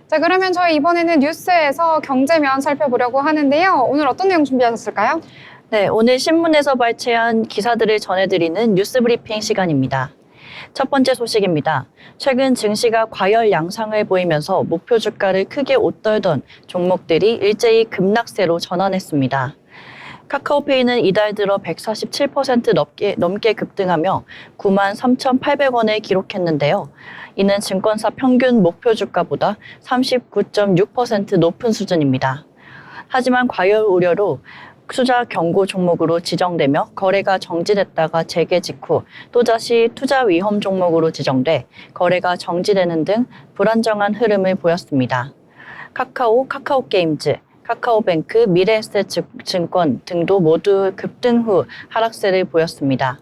자, 그러면 저희 이번에는 뉴스에서 경제면 살펴보려고 하는데요. 오늘 어떤 내용 준비하셨을까요? 네, 오늘 신문에서 발췌한 기사들을 전해드리는 뉴스 브리핑 시간입니다. 첫 번째 소식입니다. 최근 증시가 과열 양상을 보이면서 목표 주가를 크게 웃돌던 종목들이 일제히 급락세로 전환했습니다. 카카오페이는 이달 들어 147% 넘게 급등하며 93,800원을 기록했는데요. 이는 증권사 평균 목표 주가보다 39.6% 높은 수준입니다. 하지만 과열 우려로 투자 경고 종목으로 지정되며 거래가 정지됐다가 재개 직후 또다시 투자 위험 종목으로 지정돼 거래가 정지되는 등 불안정한 흐름을 보였습니다. 카카오게임즈, 카카오뱅크, 미래에셋증권 등도 모두 급등 후 하락세를 보였습니다.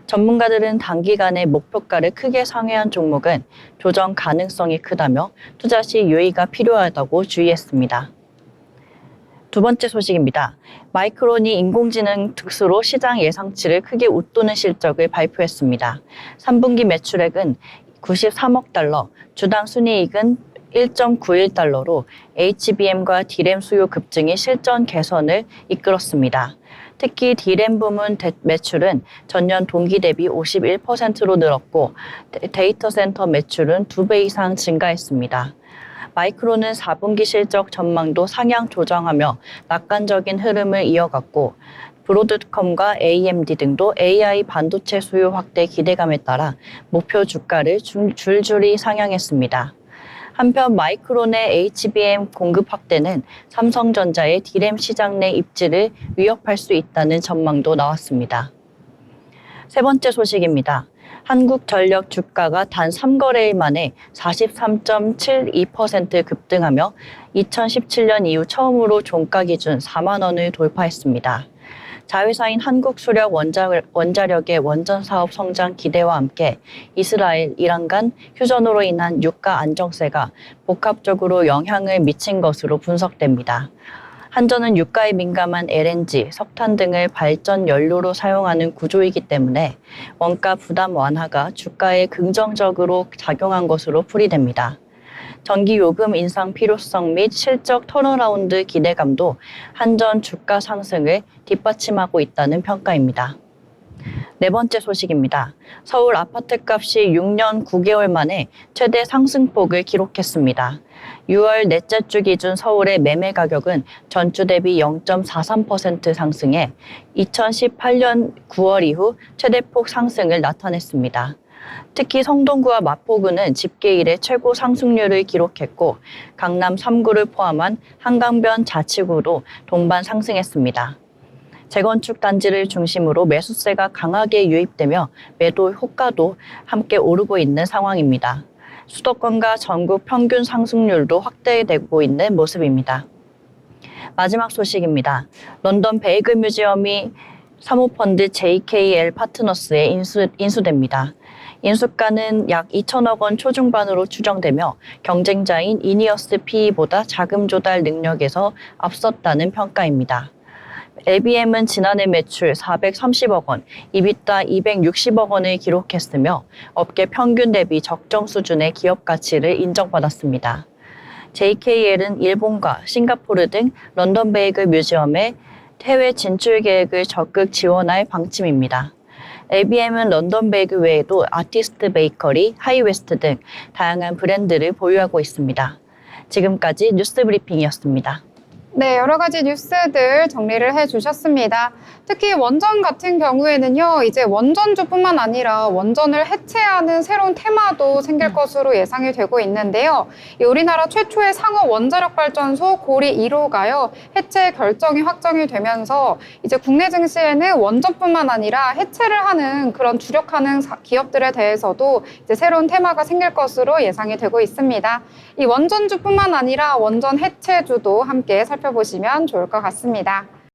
전문가들은 단기간에 목표가를 크게 상회한 종목은 조정 가능성이 크다며 투자 시 유의가 필요하다고 주의했습니다. 두 번째 소식입니다. 마이크론이 인공지능 특수로 시장 예상치를 크게 웃도는 실적을 발표했습니다. 3분기 매출액은 93억 달러, 주당 순이익은 1.91달러로 HBM과 D램 수요 급증이 실전 개선을 이끌었습니다. 특히 D램 부문 매출은 전년 동기 대비 51%로 늘었고 데이터 센터 매출은 2배 이상 증가했습니다. 마이크론은 4분기 실적 전망도 상향 조정하며 낙관적인 흐름을 이어갔고 브로드컴과 AMD 등도 AI 반도체 수요 확대 기대감에 따라 목표 주가를 줄줄이 상향했습니다. 한편 마이크론의 HBM 공급 확대는 삼성전자의 D램 시장 내 입지를 위협할 수 있다는 전망도 나왔습니다. 세 번째 소식입니다. 한국전력 주가가 단 3거래일 만에 43.72% 급등하며 2017년 이후 처음으로 종가 기준 4만 원을 돌파했습니다. 자회사인 한국수력 원자력의 원전 사업 성장 기대와 함께 이스라엘, 이란 간 휴전으로 인한 유가 안정세가 복합적으로 영향을 미친 것으로 분석됩니다. 한전은 유가에 민감한 LNG, 석탄 등을 발전 연료로 사용하는 구조이기 때문에 원가 부담 완화가 주가에 긍정적으로 작용한 것으로 풀이됩니다. 전기 요금 인상 필요성 및 실적 턴어라운드 기대감도 한전 주가 상승을 뒷받침하고 있다는 평가입니다. 네 번째 소식입니다. 서울 아파트값이 6년 9개월 만에 최대 상승폭을 기록했습니다. 6월 넷째 주 기준 서울의 매매 가격은 전주 대비 0.43% 상승해 2018년 9월 이후 최대폭 상승을 나타냈습니다. 특히 성동구와 마포구는 집계 이래 최고 상승률을 기록했고 강남 3구를 포함한 한강변 자치구도 동반 상승했습니다. 재건축 단지를 중심으로 매수세가 강하게 유입되며 매도 호가도 함께 오르고 있는 상황입니다. 수도권과 전국 평균 상승률도 확대되고 있는 모습입니다. 마지막 소식입니다. 런던 베이글 뮤지엄이 사모펀드 JKL 파트너스에 인수됩니다. 인수가는 약 2천억 원 초중반으로 추정되며 경쟁자인 이니어스 PE보다 자금 조달 능력에서 앞섰다는 평가입니다. LBM은 지난해 매출 430억 원, EBITDA 260억 원을 기록했으며 업계 평균 대비 적정 수준의 기업 가치를 인정받았습니다. JKL은 일본과 싱가포르 등 런던 베이글 뮤지엄의 해외 진출 계획을 적극 지원할 방침입니다. LBM은 런던 베이글 외에도 아티스트 베이커리, 하이웨스트 등 다양한 브랜드를 보유하고 있습니다. 지금까지 뉴스 브리핑이었습니다. 네, 여러 가지 뉴스들 정리를 해주셨습니다. 특히 원전 같은 경우에는요, 이제 원전주뿐만 아니라 원전을 해체하는 새로운 테마도 생길 것으로 예상이 되고 있는데요. 우리나라 최초의 상업 원자력 발전소 고리 1호가요, 해체 결정이 확정이 되면서 이제 국내 증시에는 원전뿐만 아니라 해체를 하는 그런 주력하는 기업들에 대해서도 이제 새로운 테마가 생길 것으로 예상이 되고 있습니다. 이 원전주뿐만 아니라 원전 해체주도 함께 살펴보시면 좋을 것 같습니다.